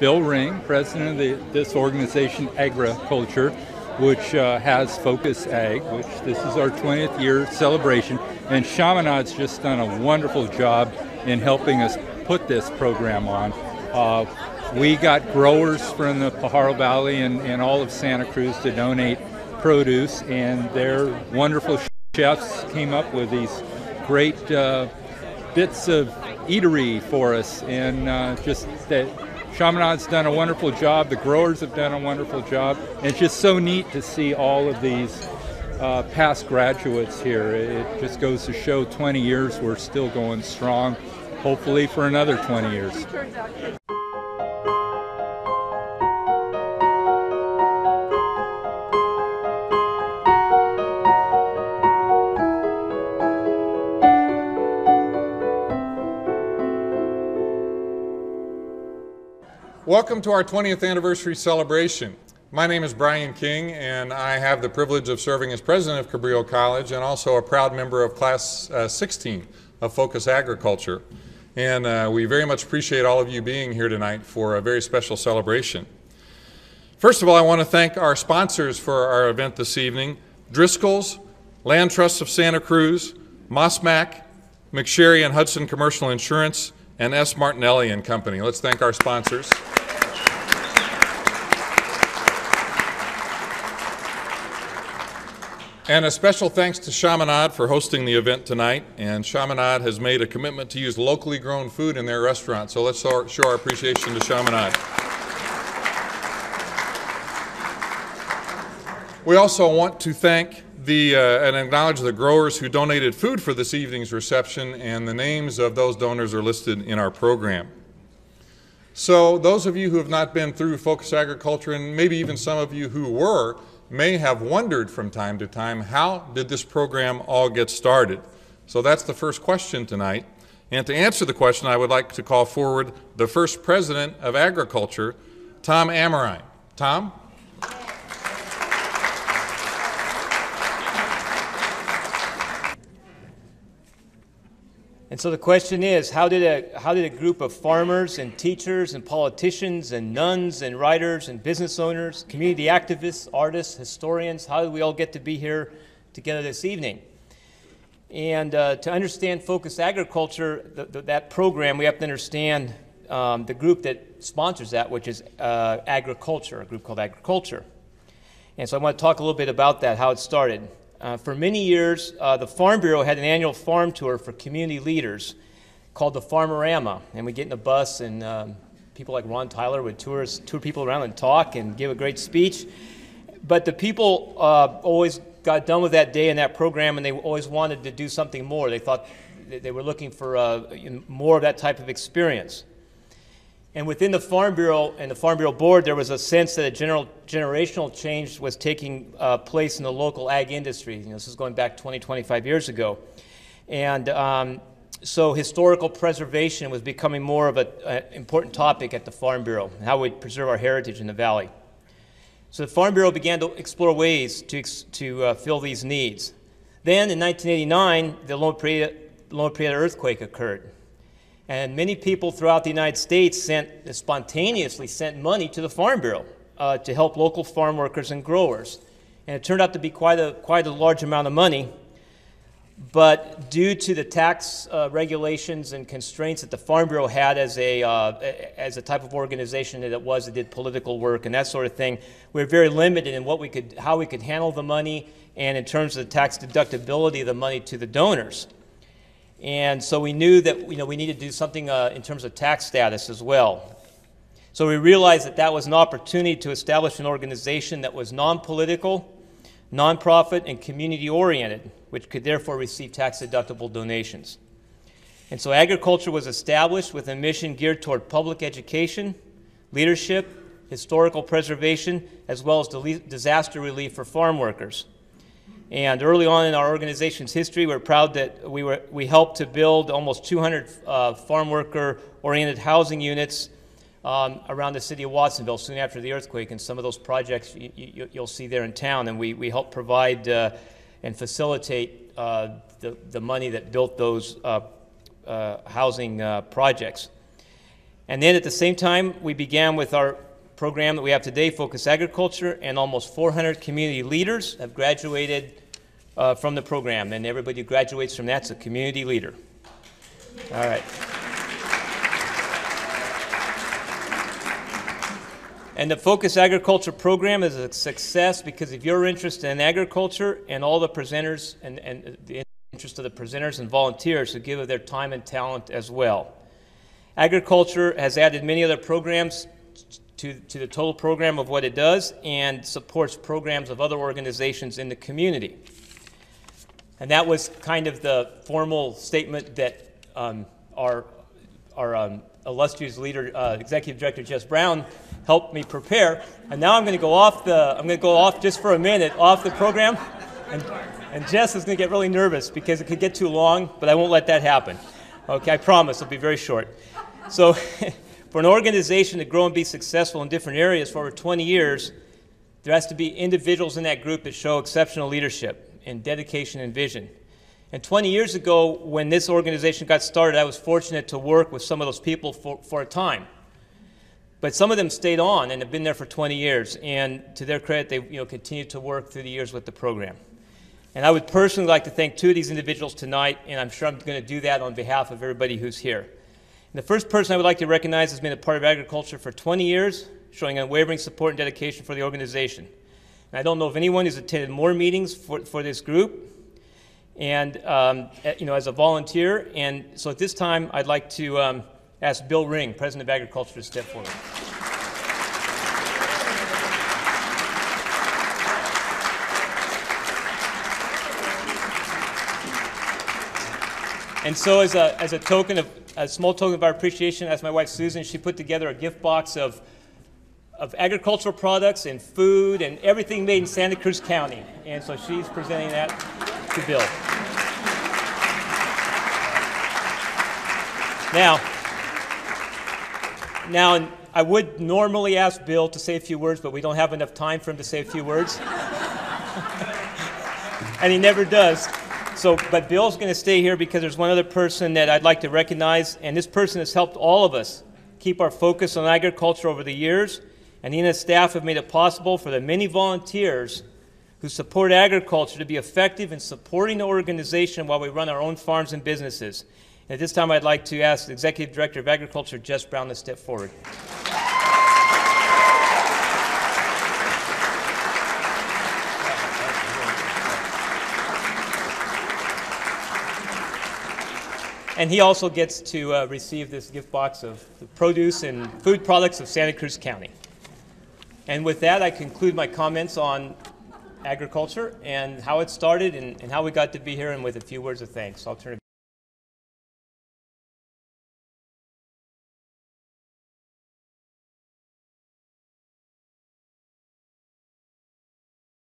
Bill Ring, president of this organization, Agri-Culture, which has Focus Ag, which this is our 20th year celebration. And Chaminade's just done a wonderful job in helping us put this program on. We got growers from the Pajaro Valley and all of Santa Cruz to donate produce, and their wonderful chefs came up with these great bits of eatery for us, and just that Chaminade's done a wonderful job, the growers have done a wonderful job, and it's just so neat to see all of these past graduates here. It just goes to show 20 years we're still going strong, hopefully for another 20 years. Welcome to our 20th anniversary celebration. My name is Brian King, and I have the privilege of serving as president of Cabrillo College and also a proud member of Class 16 of Focus Agri-Culture. And we very much appreciate all of you being here tonight for a very special celebration. First of all, I want to thank our sponsors for our event this evening: Driscoll's, Land Trust of Santa Cruz, Mossmack, McSherry and Hudson Commercial Insurance, and S. Martinelli and Company. Let's thank our sponsors. And a special thanks to Chaminade for hosting the event tonight. And Chaminade has made a commitment to use locally grown food in their restaurant. So let's show our appreciation to Chaminade. We also want to thank and acknowledge the growers who donated food for this evening's reception, and the names of those donors are listed in our program. So those of you who have not been through Focus Agri-Culture, and maybe even some of you who were, may have wondered from time to time, how did this program all get started? So that's the first question tonight. And to answer the question, I would like to call forward the first president of Agri-Culture, Tom Amorine. Tom? And so the question is, how did a group of farmers and teachers and politicians and nuns and writers and business owners, community activists, artists, historians, how did we all get to be here together this evening? And to understand Focus Agri-Culture, that program, we have to understand the group that sponsors that, which is Agri-Culture, a group called Agri-Culture. And so I want to talk a little bit about that, how it started. For many years, the Farm Bureau had an annual farm tour for community leaders called the Farmerama. And we get in a bus, and people like Ron Tyler would tour people around and talk and give a great speech. But the people always got done with that day and that program, and they always wanted to do something more. They thought they were looking for more of that type of experience. And within the Farm Bureau and the Farm Bureau Board, there was a sense that a generational change was taking place in the local ag industry. This is going back 20, 25 years ago. And so historical preservation was becoming more of an important topic at the Farm Bureau, and how we preserve our heritage in the Valley. So the Farm Bureau began to explore ways to fill these needs. Then in 1989, the Loma Prieta earthquake occurred. And many people throughout the United States spontaneously sent money to the Farm Bureau to help local farm workers and growers. And it turned out to be quite a large amount of money. But due to the tax regulations and constraints that the Farm Bureau had as a type of organization that did political work and that sort of thing, we were very limited in how we could handle the money, and in terms of the tax deductibility of the money to the donors. And so we knew that we needed to do something in terms of tax status as well. So we realized that was an opportunity to establish an organization that was non-political, nonprofit, and community-oriented, which could therefore receive tax-deductible donations. And so Agri-Culture was established with a mission geared toward public education, leadership, historical preservation, as well as disaster relief for farm workers. And early on in our organization's history, we're proud that we helped to build almost 200 farm worker-oriented housing units around the city of Watsonville soon after the earthquake. And some of those projects you'll see there in town. And we helped provide and facilitate the money that built those housing projects. And then at the same time, we began with our program that we have today, Focus Agriculture, and almost 400 community leaders have graduated from the program. And everybody who graduates from that's a community leader. All right. And the Focus Agriculture program is a success because of your interest in agriculture and all the presenters and the interest of the presenters and volunteers who give of their time and talent as well. Agriculture has added many other programs to the total program of what it does and supports programs of other organizations in the community. And that was kind of the formal statement that our illustrious leader, Executive Director Jess Brown, helped me prepare. And now I'm going to go off just for a minute off the program, and Jess is going to get really nervous because it could get too long, but I won't let that happen. Okay, I promise it'll be very short. So, for an organization to grow and be successful in different areas for over 20 years, there has to be individuals in that group that show exceptional leadership and dedication and vision. And 20 years ago, when this organization got started, I was fortunate to work with some of those people for a time. But some of them stayed on and have been there for 20 years. And to their credit, they continued to work through the years with the program. And I would personally like to thank two of these individuals tonight, and I'm sure I'm going to do that on behalf of everybody who's here. And the first person I would like to recognize has been a part of agriculture for 20 years, showing unwavering support and dedication for the organization. And I don't know of anyone who's attended more meetings for this group, and as a volunteer. And so at this time, I'd like to ask Bill Ring, President of Agri-Culture, to step forward. And so as a small token of our appreciation, as my wife Susan, she put together a gift box of agricultural products and food and everything made in Santa Cruz County. And so she's presenting that to Bill. Now, I would normally ask Bill to say a few words, but we don't have enough time for him to say a few words. And he never does. But Bill's going to stay here because there's one other person that I'd like to recognize, and this person has helped all of us keep our focus on agriculture over the years, and he and his staff have made it possible for the many volunteers who support agriculture to be effective in supporting the organization while we run our own farms and businesses. And at this time, I'd like to ask the Executive Director of Agri-Culture, Jess Brown, to step forward. And he also gets to receive this gift box of the produce and food products of Santa Cruz County. And with that, I conclude my comments on agriculture and how it started and how we got to be here, and with a few words of thanks. I'll turn it